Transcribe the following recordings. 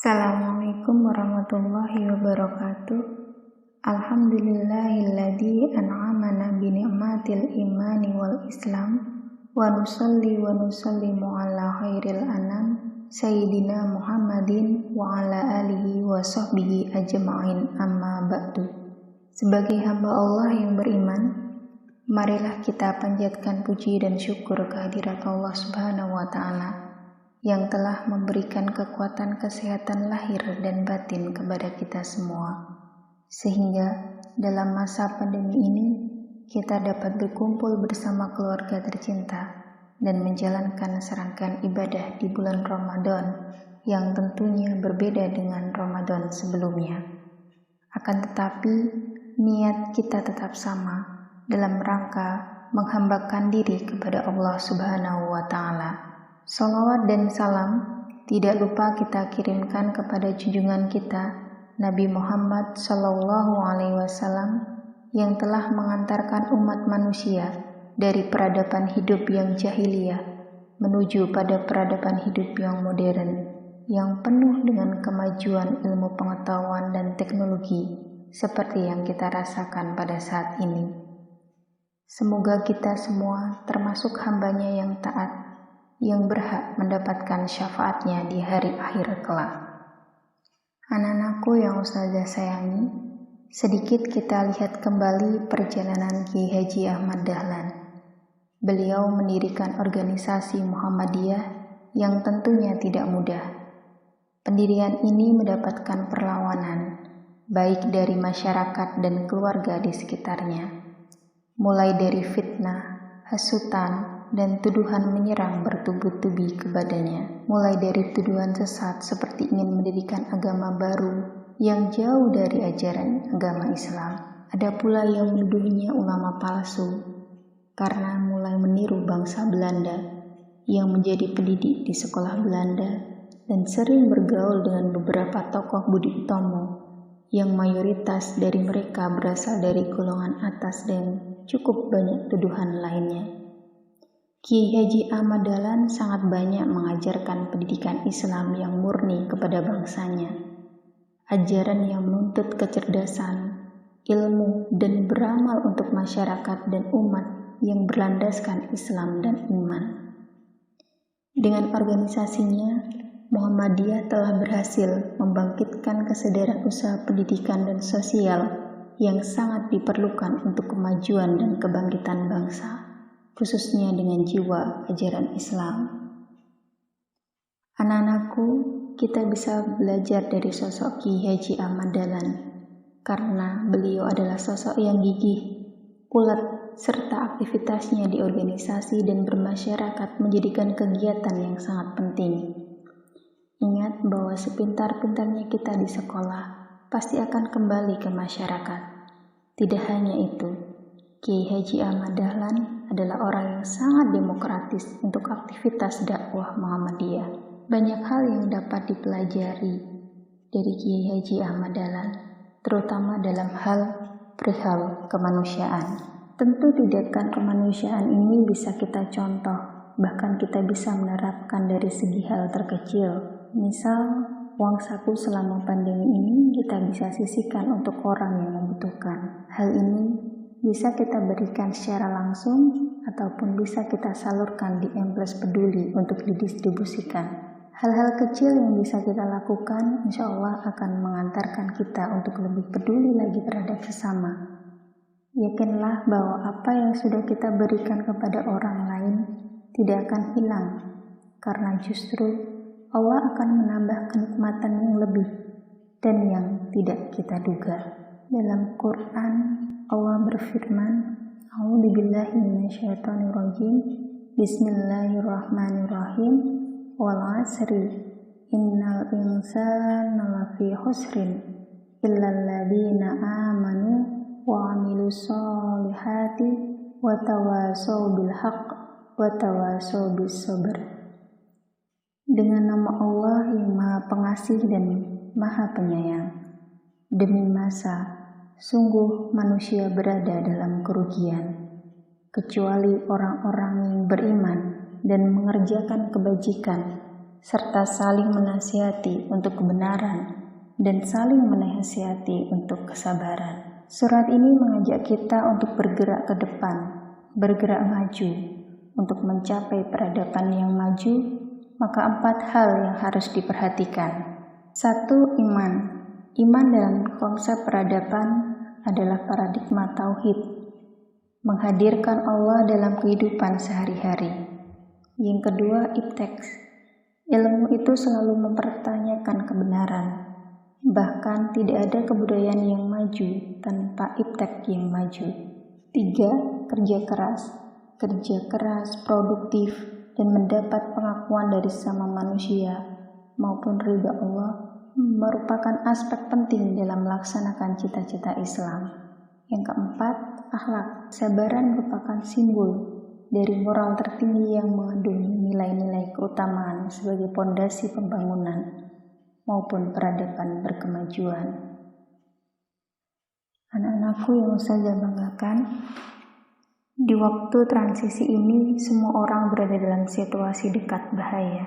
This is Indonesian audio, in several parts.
Assalamualaikum warahmatullahi wabarakatuh. Alhamdulillahilladzi an'amana bi ni'matil imani wal islam wa nusalli wa nusallimu ala khairil anam sayyidina Muhammadin wa ala alihi wa sahbihi ajma'in, amma ba'du. Sebagai hamba Allah yang beriman, marilah kita panjatkan puji dan syukur kehadirat Allah Subhanahu wa ta'ala yang telah memberikan kekuatan kesehatan lahir dan batin kepada kita semua, sehingga dalam masa pandemi ini kita dapat berkumpul bersama keluarga tercinta dan menjalankan serangkaian ibadah di bulan Ramadan yang tentunya berbeda dengan Ramadan sebelumnya. Akan tetapi niat kita tetap sama dalam rangka menghambakan diri kepada Allah Subhanahu wa ta'ala. Salawat dan salam tidak lupa kita kirimkan kepada junjungan kita Nabi Muhammad SAW yang telah mengantarkan umat manusia dari peradaban hidup yang jahiliyah menuju pada peradaban hidup yang modern yang penuh dengan kemajuan ilmu pengetahuan dan teknologi seperti yang kita rasakan pada saat ini. Semoga kita semua termasuk hambanya yang taat, yang berhak mendapatkan syafaatnya di hari akhir kelak. Anak-anakku yang Ustazah sayangi, sedikit kita lihat kembali perjalanan Kiai Haji Ahmad Dahlan. Beliau mendirikan organisasi Muhammadiyah yang tentunya tidak mudah. Pendirian ini mendapatkan perlawanan, baik dari masyarakat dan keluarga di sekitarnya. Mulai dari fitnah, hasutan, dan tuduhan menyerang bertubi-tubi kepadanya, mulai dari tuduhan sesat seperti ingin mendirikan agama baru yang jauh dari ajaran agama Islam. Ada pula yang menuduhnya ulama palsu karena mulai meniru bangsa Belanda yang menjadi pendidik di sekolah Belanda dan sering bergaul dengan beberapa tokoh budi utomo yang mayoritas dari mereka berasal dari golongan atas dan cukup banyak tuduhan lainnya. Kiai Haji Ahmad Dahlan sangat banyak mengajarkan pendidikan Islam yang murni kepada bangsanya. Ajaran yang menuntut kecerdasan, ilmu, dan beramal untuk masyarakat dan umat yang berlandaskan Islam dan iman. Dengan organisasinya, Muhammadiyah telah berhasil membangkitkan kesadaran usaha pendidikan dan sosial yang sangat diperlukan untuk kemajuan dan kebangkitan bangsa, khususnya dengan jiwa ajaran Islam. Anak-anakku, kita bisa belajar dari sosok Kiai Haji Ahmad Dahlan karena beliau adalah sosok yang gigih, ulet, serta aktivitasnya di organisasi dan bermasyarakat menjadikan kegiatan yang sangat penting. Ingat bahwa sepintar-pintarnya kita di sekolah pasti akan kembali ke masyarakat. Tidak hanya itu, Kiai Haji Ahmad Dahlan adalah orang yang sangat demokratis untuk aktivitas dakwah Muhammadiyah. Banyak hal yang dapat dipelajari dari Kiai Haji Ahmad Dahlan, terutama dalam hal perihal kemanusiaan. Tentu tindakan kemanusiaan ini bisa kita contoh, bahkan kita bisa menerapkan dari segi hal terkecil. Misal, uang saku selama pandemi ini kita bisa sisihkan untuk orang yang membutuhkan. Hal ini bisa kita berikan secara langsung ataupun bisa kita salurkan di Empress Peduli untuk didistribusikan. Hal-hal kecil yang bisa kita lakukan insya Allah akan mengantarkan kita untuk lebih peduli lagi terhadap sesama. Yakinlah bahwa apa yang sudah kita berikan kepada orang lain tidak akan hilang, karena justru Allah akan menambah kenikmatan yang lebih dan yang tidak kita duga. Dalam Quran, Allah berfirman, A'udzubillahi minasyaitonirrajim, Bismillahirrahmanirrahim, wal 'asri, innal insana lafi khusrin, illal ladzina amanu wa 'amilus sholihati wa tawashaw bil haqq wa tawashaw bis sabr. Dengan nama Allah yang Maha Pengasih dan Maha Penyayang, demi masa sungguh manusia berada dalam kerugian, kecuali orang-orang yang beriman dan mengerjakan kebajikan serta saling menasihati untuk kebenaran dan saling menasihati untuk kesabaran. Surat ini mengajak kita untuk bergerak ke depan, bergerak maju, untuk mencapai peradaban yang maju, maka 4 hal yang harus diperhatikan. 1. Iman. Iman dalam konsep peradaban adalah paradigma tauhid, menghadirkan Allah dalam kehidupan sehari-hari. Yang kedua, ipteks. Ilmu itu selalu mempertanyakan kebenaran. Bahkan tidak ada kebudayaan yang maju tanpa iptek yang maju. 3. Kerja keras. Kerja keras, produktif, dan mendapat pengakuan dari sesama manusia maupun ridha Allah merupakan aspek penting dalam melaksanakan cita-cita Islam. Yang keempat, akhlak. Kesabaran merupakan simbol dari moral tertinggi yang mengandung nilai-nilai keutamaan sebagai pondasi pembangunan maupun peradaban berkemajuan. Anak-anakku yang Ustazah banggakan, di waktu transisi ini semua orang berada dalam situasi dekat bahaya,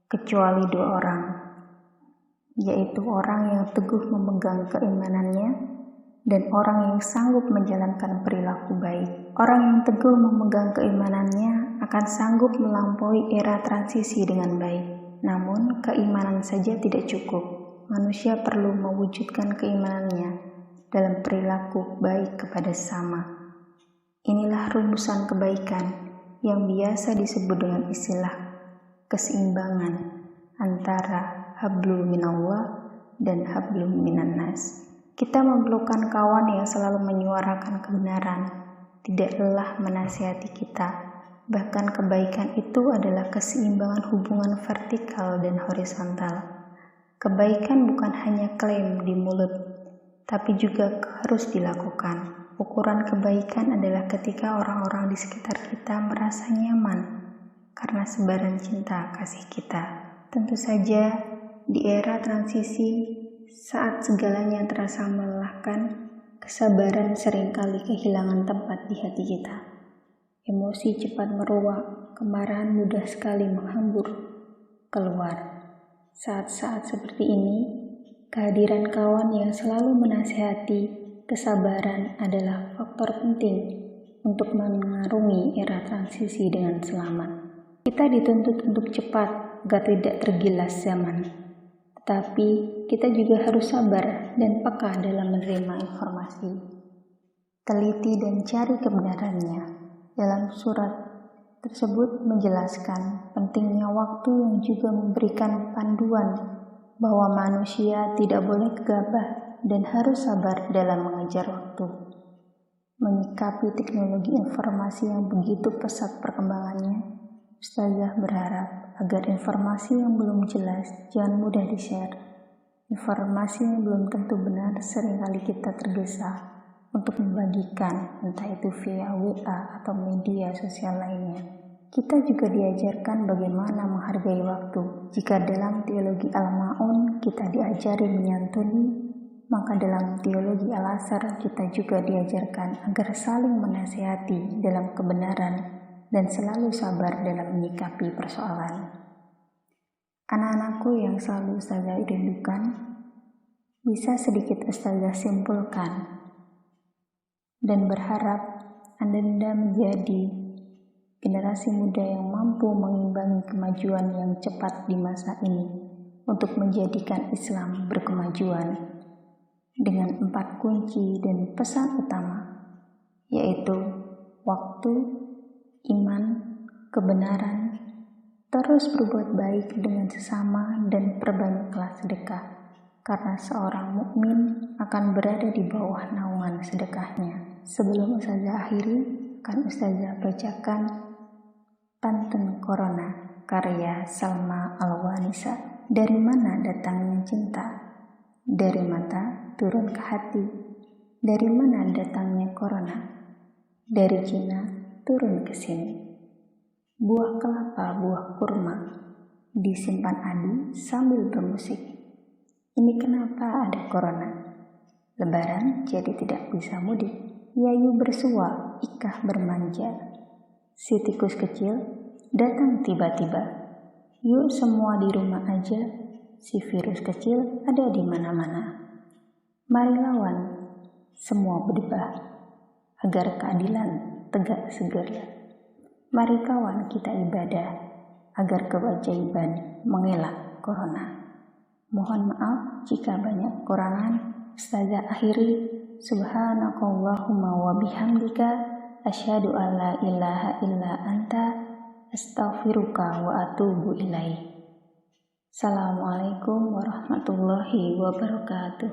kecuali 2 orang, yaitu orang yang teguh memegang keimanannya dan orang yang sanggup menjalankan perilaku baik. Orang yang teguh memegang keimanannya akan sanggup melampaui era transisi dengan baik. Namun, keimanan saja tidak cukup. Manusia perlu mewujudkan keimanannya dalam perilaku baik kepada sesama. Inilah rumusan kebaikan yang biasa disebut dengan istilah keseimbangan antara hablum minallah dan hablum minannas. Kita memerlukan kawan yang selalu menyuarakan kebenaran, tidak lelah menasihati kita. Bahkan kebaikan itu adalah keseimbangan hubungan vertikal dan horizontal. Kebaikan bukan hanya klaim di mulut, tapi juga harus dilakukan. Ukuran kebaikan adalah ketika orang-orang di sekitar kita merasa nyaman karena sebaran cinta kasih kita. Tentu saja di era transisi, saat segalanya terasa melelahkan, kesabaran seringkali kehilangan tempat di hati kita. Emosi cepat meruak, kemarahan mudah sekali menghambur keluar. Saat-saat seperti ini, kehadiran kawan yang selalu menasihati kesabaran adalah faktor penting untuk mengarungi era transisi dengan selamat. Kita dituntut untuk cepat agar tidak tergilas zaman. Tetapi kita juga harus sabar dan peka dalam menerima informasi. Teliti dan cari kebenarannya. Dalam surat tersebut menjelaskan pentingnya waktu yang juga memberikan panduan bahwa manusia tidak boleh gegabah dan harus sabar dalam mengejar waktu. Menyikapi teknologi informasi yang begitu pesat perkembangannya, Ustazah berharap agar informasi yang belum jelas jangan mudah di-share. Informasi yang belum tentu benar seringkali kita tergesa untuk membagikan, entah itu via WA atau media sosial lainnya. Kita juga diajarkan bagaimana menghargai waktu. Jika dalam teologi Al-Ma'un kita diajari menyantuni, maka dalam teologi Al-Asar kita juga diajarkan agar saling menasihati dalam kebenaran dan selalu sabar dalam menyikapi persoalan. Anak-anakku yang selalu Ustazah rindukan, bisa sedikit Ustazah simpulkan dan berharap Anda menjadi generasi muda yang mampu mengimbangi kemajuan yang cepat di masa ini untuk menjadikan Islam berkemajuan dengan 4 kunci dan pesan utama, yaitu waktu, iman, kebenaran, terus berbuat baik dengan sesama dan perbanyaklah sedekah, karena seorang mukmin akan berada di bawah naungan sedekahnya. Sebelum Ustazah akhiri, akan Ustazah bacakan Pantun Corona karya Salma Al-Wanisa. Dari mana datangnya cinta? Dari mata turun ke hati. Dari mana datangnya corona? Dari Cina turun ke sini. Buah kelapa, buah kurma disimpan adu sambil bermusik. Ini kenapa ada corona? Lebaran jadi tidak bisa mudik. Yayu bersua, Ikah bermanja. Si tikus kecil datang tiba-tiba. Yuk semua di rumah aja, si virus kecil ada di mana-mana. Mari lawan, semua berdebat, agar keadilan tegak segera. Mari kawan kita ibadah, agar keajaiban mengelak corona. Mohon maaf jika banyak kurangan. Ustazah akhiri, subhanakallahumma wa bihamdika, asyhadu an la ilaha illa anta, astaghfiruka wa atubu ilaih. Assalamualaikum warahmatullahi wabarakatuh.